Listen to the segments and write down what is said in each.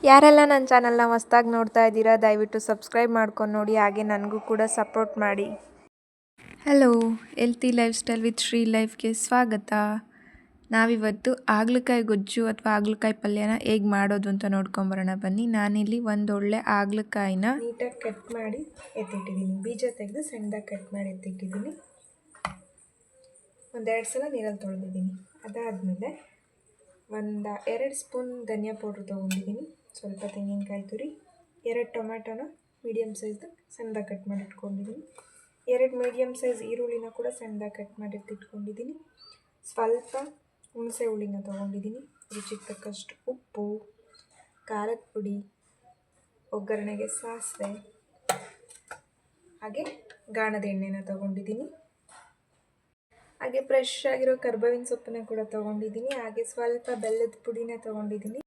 ಯಾರೆಲ್ಲ ನನ್ನ ಚಾನಲ್ನ ಹೊಸ್ದಾಗಿ ನೋಡ್ತಾ ಇದ್ದೀರಾ ದಯವಿಟ್ಟು ಸಬ್ಸ್ಕ್ರೈಬ್ ಮಾಡ್ಕೊಂಡು ನೋಡಿ, ಹಾಗೆ ನನಗೂ ಕೂಡ ಸಪೋರ್ಟ್ ಮಾಡಿ. Hello, healthy lifestyle with Shri ಲೈಫ್ಗೆ ಸ್ವಾಗತ. ನಾವಿವತ್ತು ಹಾಗಲಕಾಯಿ ಗೊಜ್ಜು ಅಥವಾ ಹಾಗಲಕಾಯಿ ಪಲ್ಯನ ಹೇಗೆ ಮಾಡೋದು ಅಂತ ನೋಡ್ಕೊಂಬರೋಣ ಬನ್ನಿ. ನಾನಿಲ್ಲಿ ಒಂದೊಳ್ಳೆ ಹಾಗಲಕಾಯಿನ ನೀಟಾಗಿ ಕಟ್ ಮಾಡಿ ಎತ್ತಿಟ್ಟಿದ್ದೀನಿ. ಬೀಜ ತೆಗೆದು ಸಣ್ಣದಾಗಿ ಕಟ್ ಮಾಡಿ ಎತ್ತಿಟ್ಟಿದ್ದೀನಿ. ಒಂದೆರಡು ಸಲ ನೀರಲ್ಲಿ ತೊಳೆದಿದ್ದೀನಿ. ಅದಾದಮೇಲೆ 2 ಸ್ಪೂನ್ ಧನಿಯಾ ಪೌಡ್ರ್ ತೊಗೊಂಡಿದ್ದೀನಿ. ಸ್ವಲ್ಪ ತೆಂಗಿನಕಾಯಿ ತುರಿ, 2 ಟೊಮ್ಯಾಟೊನ ಮೀಡಿಯಮ್ ಸೈಜ್ದು ಸಣ್ಣದಾಗಿ ಕಟ್ ಮಾಡಿ ಇಟ್ಕೊಂಡಿದ್ದೀನಿ. 2 ಮೀಡಿಯಮ್ ಸೈಜ್ ಈರುಳ್ಳಿನ ಕೂಡ ಸಣ್ಣದಾಗಿ ಕಟ್ ಮಾಡಿ ಇಟ್ಕೊಂಡಿದ್ದೀನಿ. ಸ್ವಲ್ಪ ಹುಣಸೆ ಹುಳಿನ ತೊಗೊಂಡಿದ್ದೀನಿ. ರುಚಿಗೆ ತಕ್ಕಷ್ಟು ಉಪ್ಪು, ಖಾರದ ಪುಡಿ, ಒಗ್ಗರಣೆಗೆ ಸಾಸಿವೆ, ಹಾಗೆ ಗಾಣದ ಎಣ್ಣೆನ ತೊಗೊಂಡಿದ್ದೀನಿ. ಹಾಗೆ ಫ್ರೆಶ್ ಆಗಿರೋ ಕರ್ಬೇವಿನ ಸೊಪ್ಪನ್ನ ಕೂಡ ತೊಗೊಂಡಿದ್ದೀನಿ. ಹಾಗೆ ಸ್ವಲ್ಪ ಬೆಲ್ಲದ ಪುಡಿನ ತೊಗೊಂಡಿದ್ದೀನಿ.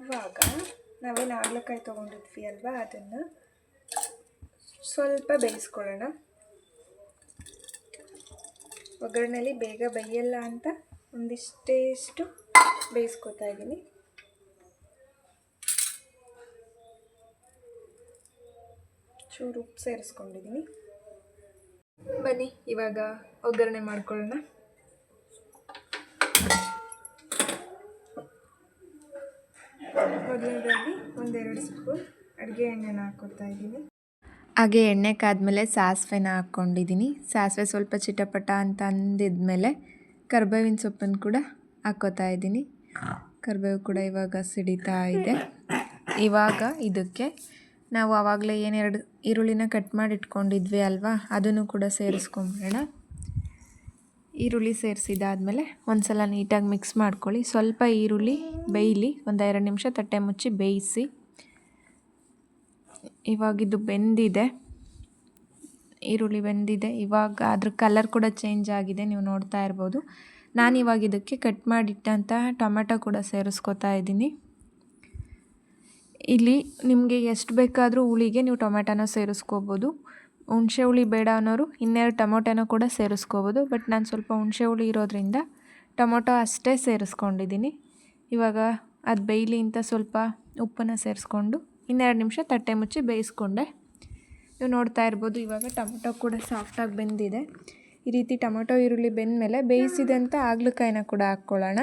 ಇವಾಗ ನಾವೇನು ಹಾಗಲಕಾಯಿ ತೊಗೊಂಡಿದ್ವಿ ಅಲ್ವಾ, ಅದನ್ನು ಸ್ವಲ್ಪ ಬೇಯಿಸ್ಕೊಳ್ಳೋಣ. ಒಗ್ಗರಣೆಯಲ್ಲಿ ಬೇಗ ಬೇಯಲ್ಲ ಅಂತ ಒಂದಿಷ್ಟೇಷ್ಟು ಬೇಯಿಸ್ಕೊತಾ ಇದ್ದೀನಿ. ಚೂರು ಉಪ್ಪು ಸೇರಿಸ್ಕೊಂಡಿದ್ದೀನಿ. ಬನ್ನಿ ಇವಾಗ ಒಗ್ಗರಣೆ ಮಾಡ್ಕೊಳ್ಳೋಣ. ಮೊದಲನೇದಾಗಿ 1-2 ಸ್ಪೂನ್ ಅಡುಗೆ ಎಣ್ಣೆನ ಹಾಕ್ಕೊತಾ ಇದ್ದೀನಿ. ಹಾಗೆ ಎಣ್ಣೆ ಕಾದ್ಮೇಲೆ ಸಾಸಿವೆನ ಹಾಕ್ಕೊಂಡಿದ್ದೀನಿ. ಸಾಸಿವೆ ಸ್ವಲ್ಪ ಚಿಟಪಟ ಅಂತ ಅಂದಿದ್ಮೇಲೆ ಕರ್ಬೇವಿನ ಸೊಪ್ಪನ್ನು ಕೂಡ ಹಾಕ್ಕೋತಾ ಇದ್ದೀನಿ. ಕರಿಬೇವು ಕೂಡ ಇವಾಗ ಸಿಡಿತಾ ಇದೆ. ಇವಾಗ ಇದಕ್ಕೆ ನಾವು ಆವಾಗಲೇ 2 ಈರುಳ್ಳಿನ ಕಟ್ ಮಾಡಿ ಇಟ್ಕೊಂಡಿದ್ವಿ ಅಲ್ವಾ, ಅದನ್ನು ಕೂಡ ಸೇರಿಸ್ಕೊಂಬಿಡೋಣ. ಈರುಳ್ಳಿ ಸೇರಿಸಿದಾದ್ಮೇಲೆ ಒಂದು ಸಲ ನೀಟಾಗಿ ಮಿಕ್ಸ್ ಮಾಡ್ಕೊಳ್ಳಿ. ಸ್ವಲ್ಪ ಈರುಳ್ಳಿ ಬೇಯಲಿ, 1-2 ನಿಮಿಷ ತಟ್ಟೆ ಮುಚ್ಚಿ ಬೇಯಿಸಿ. ಇವಾಗಿದು ಬೆಂದಿದೆ, ಈರುಳ್ಳಿ ಬೆಂದಿದೆ. ಇವಾಗ ಅದ್ರ ಕಲರ್ ಕೂಡ ಚೇಂಜ್ ಆಗಿದೆ, ನೀವು ನೋಡ್ತಾ ಇರ್ಬೋದು. ನಾನಿವಾಗ ಇದಕ್ಕೆ ಕಟ್ ಮಾಡಿಟ್ಟಂತಹ ಟೊಮೆಟೊ ಕೂಡ ಸೇರಿಸ್ಕೊತಾ ಇದ್ದೀನಿ. ಇಲ್ಲಿ ನಿಮಗೆ ಎಷ್ಟು ಬೇಕಾದರೂ ಹುಳಿಗೆ ನೀವು ಟೊಮೆಟೊನ ಸೇರಿಸ್ಕೋಬೋದು. ಹುಣಸೆ ಹುಳಿ ಬೇಡ ಅನ್ನೋರು 2 ಟೊಮೊಟೊನ ಕೂಡ ಸೇರಿಸ್ಕೋಬೋದು. ಬಟ್ ನಾನು ಸ್ವಲ್ಪ ಹುಣಸೆ ಹುಳಿ ಇರೋದ್ರಿಂದ ಟೊಮೊಟೊ ಅಷ್ಟೇ ಸೇರಿಸ್ಕೊಂಡಿದ್ದೀನಿ. ಇವಾಗ ಅದು ಬೇಯಲಿ ಅಂತ ಸ್ವಲ್ಪ ಉಪ್ಪನ್ನು ಸೇರಿಸ್ಕೊಂಡು 2 ನಿಮಿಷ ತಟ್ಟೆ ಮುಚ್ಚಿ ಬೇಯಿಸ್ಕೊಂಡೆ. ನೀವು ನೋಡ್ತಾ ಇರ್ಬೋದು, ಇವಾಗ ಟೊಮೊಟೊ ಕೂಡ ಸಾಫ್ಟಾಗಿ ಬೆಂದಿದೆ. ಈ ರೀತಿ ಟೊಮೊಟೊ ಈರುಳ್ಳಿ ಬೆಂದಮೇಲೆ ಬೇಯಿಸಿದಂಥ ಹಾಗಲಕಾಯಿನ ಕೂಡ ಹಾಕ್ಕೊಳ್ಳೋಣ.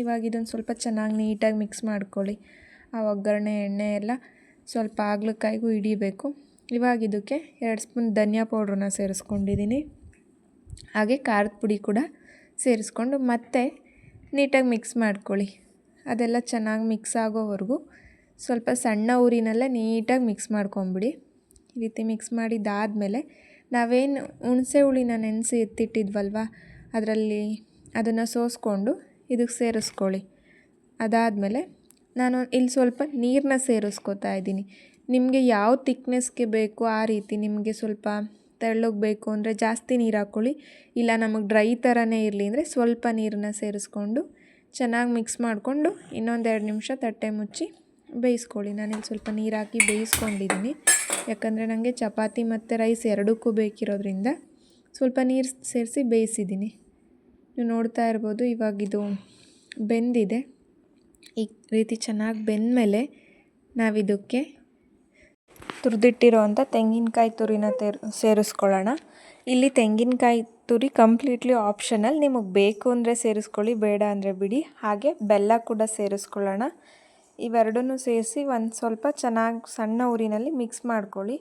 ಇವಾಗ ಇದನ್ನು ಸ್ವಲ್ಪ ಚೆನ್ನಾಗಿ ನೀಟಾಗಿ ಮಿಕ್ಸ್ ಮಾಡ್ಕೊಳ್ಳಿ. ಆ ಒಗ್ಗರಣೆ ಎಣ್ಣೆ ಎಲ್ಲ ಸ್ವಲ್ಪ ಹಾಗಲಕಾಯಿಗೂ ಹಿಡಿಬೇಕು. ಇವಾಗ ಇದಕ್ಕೆ 2 ಸ್ಪೂನ್ ಧನಿಯಾ ಪೌಡ್ರನ್ನ ಸೇರಿಸ್ಕೊಂಡಿದ್ದೀನಿ. ಹಾಗೆ ಖಾರದ ಪುಡಿ ಕೂಡ ಸೇರಿಸ್ಕೊಂಡು ಮತ್ತೆ ನೀಟಾಗಿ ಮಿಕ್ಸ್ ಮಾಡ್ಕೊಳ್ಳಿ. ಅದೆಲ್ಲ ಚೆನ್ನಾಗಿ ಮಿಕ್ಸ್ ಆಗೋವರೆಗೂ ಸ್ವಲ್ಪ ಸಣ್ಣ ಊರಿನಲ್ಲೇ ನೀಟಾಗಿ ಮಿಕ್ಸ್ ಮಾಡ್ಕೊಂಬಿಡಿ. ಈ ರೀತಿ ಮಿಕ್ಸ್ ಮಾಡಿದ್ದಾದಮೇಲೆ ನಾವೇನು ಹುಣಸೆ ಹುಳಿನ ನೆನೆಸಿ ಎತ್ತಿಟ್ಟಿದ್ವಲ್ವ, ಅದರಲ್ಲಿ ಅದನ್ನು ಸೋಸ್ಕೊಂಡು ಇದಕ್ಕೆ ಸೇರಿಸ್ಕೊಳ್ಳಿ. ಅದಾದಮೇಲೆ ನಾನು ಇಲ್ಲಿ ಸ್ವಲ್ಪ ನೀರನ್ನ ಸೇರಿಸ್ಕೊತಾ ಇದ್ದೀನಿ. ನಿಮಗೆ ಯಾವ ತಿಕ್ನೆಸ್ಗೆ ಬೇಕು ಆ ರೀತಿ. ನಿಮಗೆ ಸ್ವಲ್ಪ ತೆಳ್ಳಗೆ ಬೇಕು ಅಂದರೆ ಜಾಸ್ತಿ ನೀರು ಹಾಕ್ಕೊಳ್ಳಿ, ಇಲ್ಲ ನಮಗೆ ಡ್ರೈ ಥರನೇ ಇರಲಿ ಅಂದರೆ ಸ್ವಲ್ಪ ನೀರನ್ನ ಸೇರಿಸ್ಕೊಂಡು ಚೆನ್ನಾಗಿ ಮಿಕ್ಸ್ ಮಾಡಿಕೊಂಡು 2 ನಿಮಿಷ ತಟ್ಟೆ ಮುಚ್ಚಿ ಬೇಯಿಸ್ಕೊಳ್ಳಿ. ನಾನಿಲ್ಲಿ ಸ್ವಲ್ಪ ನೀರು ಹಾಕಿ ಬೇಯಿಸ್ಕೊಂಡಿದ್ದೀನಿ, ಯಾಕಂದರೆ ನನಗೆ ಚಪಾತಿ ಮತ್ತು ರೈಸ್ ಎರಡಕ್ಕೂ ಬೇಕಿರೋದ್ರಿಂದ ಸ್ವಲ್ಪ ನೀರು ಸೇರಿಸಿ ಬೇಯಿಸಿದ್ದೀನಿ. ನೀವು ನೋಡ್ತಾ ಇರ್ಬೋದು, ಇವಾಗಿದು ಬೆಂದಿದೆ. ಈ ರೀತಿ ಚೆನ್ನಾಗಿ ಬೆಂದಮೇಲೆ ನಾವಿದಕ್ಕೆ ತುರಿದಿಟ್ಟಿರೋ ಅಂಥ ತೆಂಗಿನಕಾಯಿ ತುರಿನ ಸೇರಿಸ್ಕೊಳ್ಳೋಣ. ಇಲ್ಲಿ ತೆಂಗಿನಕಾಯಿ ತುರಿ ಕಂಪ್ಲೀಟ್ಲಿ ಆಪ್ಷನಲ್, ನಿಮಗೆ ಬೇಕು ಅಂದರೆ ಸೇರಿಸ್ಕೊಳ್ಳಿ, ಬೇಡ ಅಂದರೆ ಬಿಡಿ. ಹಾಗೆ ಬೆಲ್ಲ ಕೂಡ ಸೇರಿಸ್ಕೊಳ್ಳೋಣ. ಇವೆರಡನ್ನೂ ಸೇರಿಸಿ ಒಂದು ಸ್ವಲ್ಪ ಚೆನ್ನಾಗಿ ಸಣ್ಣ ಊರಿನಲ್ಲಿ ಮಿಕ್ಸ್ ಮಾಡ್ಕೊಳ್ಳಿ.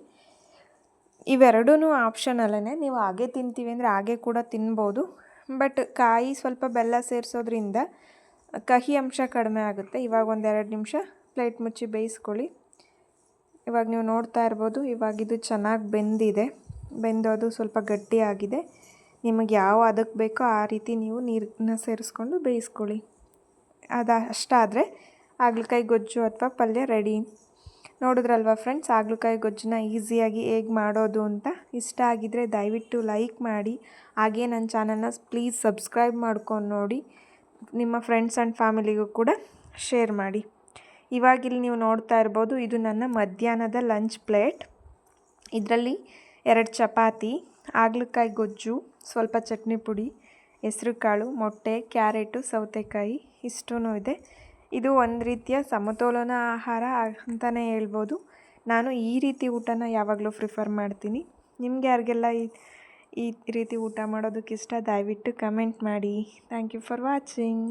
ಇವೆರಡೂ ಆಪ್ಷನಲ್ಲೇ, ನೀವು ಹಾಗೆ ತಿಂತೀವಿ ಅಂದರೆ ಹಾಗೆ ಕೂಡ ತಿನ್ಬೋದು. ಬಟ್ ಕಾಯಿ ಸ್ವಲ್ಪ ಬೆಲ್ಲ ಸೇರಿಸೋದ್ರಿಂದ ಕಹಿ ಅಂಶ ಕಡಿಮೆ ಆಗುತ್ತೆ. ಇವಾಗ 1-2 ನಿಮಿಷ ಪ್ಲೇಟ್ ಮುಚ್ಚಿ ಬೇಯಿಸ್ಕೊಳ್ಳಿ. ಇವಾಗ ನೀವು ನೋಡ್ತಾ ಇರ್ಬೋದು, ಇವಾಗಿದು ಚೆನ್ನಾಗಿ ಬೆಂದಿದೆ. ಬೆಂದೋದು ಸ್ವಲ್ಪ ಗಟ್ಟಿಯಾಗಿದೆ. ನಿಮಗೆ ಯಾವ ಅದಕ್ಕೆ ಬೇಕೋ ಆ ರೀತಿ ನೀವು ನೀರನ್ನ ಸೇರಿಸ್ಕೊಂಡು ಬೇಯಿಸ್ಕೊಳ್ಳಿ. ಅಷ್ಟಾದರೆ ಹಾಗಲಕಾಯಿ ಗೊಜ್ಜು ಅಥವಾ ಪಲ್ಯ ರೆಡಿ. ನೋಡಿದ್ರಲ್ವ ಫ್ರೆಂಡ್ಸ್, ಹಾಗಲಕಾಯಿ ಗೊಜ್ಜನ್ನ ಈಸಿಯಾಗಿ ಹೇಗೆ ಮಾಡೋದು ಅಂತ. ಇಷ್ಟ ಆಗಿದ್ದರೆ ದಯವಿಟ್ಟು ಲೈಕ್ ಮಾಡಿ, ಹಾಗೆ ನನ್ನ ಚಾನಲ್ನ ಪ್ಲೀಸ್ ಸಬ್ಸ್ಕ್ರೈಬ್ ಮಾಡ್ಕೊಂಡು ನೋಡಿ. ನಿಮ್ಮ ಫ್ರೆಂಡ್ಸ್ ಆ್ಯಂಡ್ ಫ್ಯಾಮಿಲಿಗೂ ಕೂಡ ಶೇರ್ ಮಾಡಿ. ಇವಾಗಿಲ್ಲಿ ನೀವು ನೋಡ್ತಾ ಇರ್ಬೋದು, ಇದು ನನ್ನ ಮಧ್ಯಾಹ್ನದ ಲಂಚ್ ಪ್ಲೇಟ್. ಇದರಲ್ಲಿ 2 ಚಪಾತಿ, ಹಾಗಲಕಾಯಿ ಗೊಜ್ಜು, ಸ್ವಲ್ಪ ಚಟ್ನಿ ಪುಡಿ, ಹೆಸರು ಕಾಳು, ಮೊಟ್ಟೆ, ಕ್ಯಾರೆಟು, ಸೌತೆಕಾಯಿ ಇಷ್ಟೂ ಇದೆ. ಇದು ಒಂದು ರೀತಿಯ ಸಮತೋಲನ ಆಹಾರ ಅಂತಲೇ ಹೇಳ್ಬೋದು. ನಾನು ಈ ರೀತಿ ಊಟನ ಯಾವಾಗಲೂ ಪ್ರಿಫರ್ ಮಾಡ್ತೀನಿ. ನಿಮ್ಗೆ ಯಾರಿಗೆಲ್ಲ ಈ ರೀತಿ ಊಟ ಮಾಡೋದಕ್ಕೆ ಇಷ್ಟ, ದಯವಿಟ್ಟು ಕಮೆಂಟ್ ಮಾಡಿ. Thank you for watching.